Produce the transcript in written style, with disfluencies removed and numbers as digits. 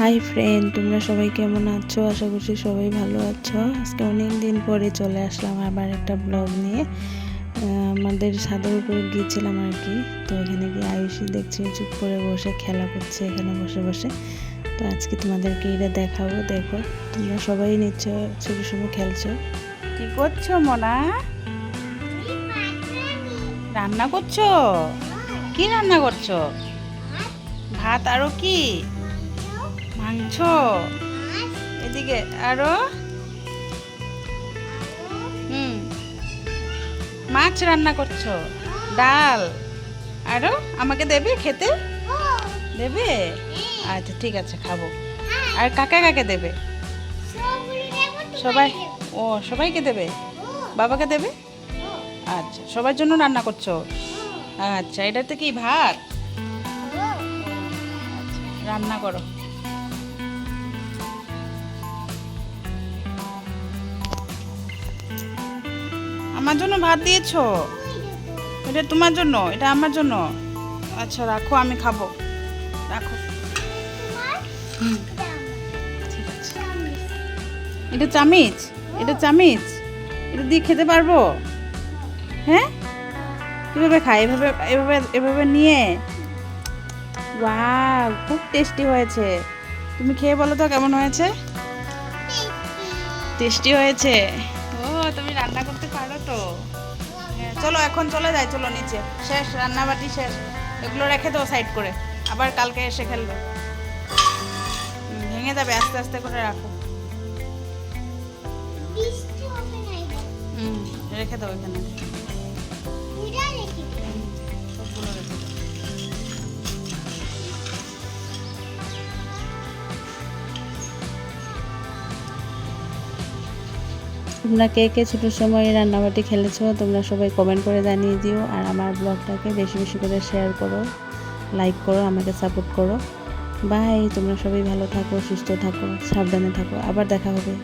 Hi friend, তোমরা সবাই কেমন আছো? আশা করছি সবাই ভালো আছো। আজকে অনেক দিন পরে চলে আসলাম আবার একটা ব্লগ নিয়ে। আমাদের ছাদের উপরে গিয়েছিলাম আর কি। তো এখানে গিয়ে আয়ুষী দেখছি চুপ করে বসে খেলা করছে এখানে বসে বসে। তো আজকে তোমাদেরকে এটা দেখাবো। দেখো, তোমরা সবাই নিশ্চয় ছোটো সময় খেলছো। কি করছো মোনা? রান্না করছো? কি রান্না করছো? ভাত আরো কি? মাংস? এদিকে আরো হুম মাছ রান্না করছো, ডাল আরো আমাকে দেবে খেতে? দেবে? আচ্ছা ঠিক আছে, খাবো। আর কাকে কাকে দেবে? সবাই? ও, সবাইকে দেবে? বাবাকে দেবে? আচ্ছা, সবার জন্য রান্না করছো? আচ্ছা, এটাতে কি ভাত? আচ্ছা, রান্না করো। আমার জন্য ভাত দিয়েছো? এটা তোমার জন্য, এটা আমার জন্য? আচ্ছা রাখো, আমি খাবো। রাখো। হুম, ঠিক আছে। এটা চামিচ? এটা চামিচ? এটা দিয়ে খেতে পারবো? হ্যাঁ, কিভাবে খাই? এভাবে এভাবে এভাবে নিয়ে? ওয়াও, খুব টেস্টি হয়েছে। তুমি খেয়ে বলো তো কেমন হয়েছে? টেস্টি হয়েছে। ও, তুমি রান্না করতে পারো তো? হ্যাঁ, চলো এখন চলে যাই, চলো নিচে। শেষ, রান্নাবাটি শেষ। এগুলো রেখে দাও সাইড করে, আবার কালকে এসে খেলবে। ভেঙে যাবে, আস্তে আস্তে করে রাখো। হুম, রেখে দাও এখানে। সবগুলো রেখে দাও। তোমরা কে কে ছোটোর সময় রান্নাবাটি খেলেছো তোমরা সবাই কমেন্ট করে জানিয়ে দিও। আর আমার ব্লগটাকে বেশি বেশি করে শেয়ার করো, লাইক করো, আমাকে সাপোর্ট করো। বাই, তোমরা সবাই ভালো থাকো, সুস্থ থাকো, সাবধানে থাকো। আবার দেখা হবে।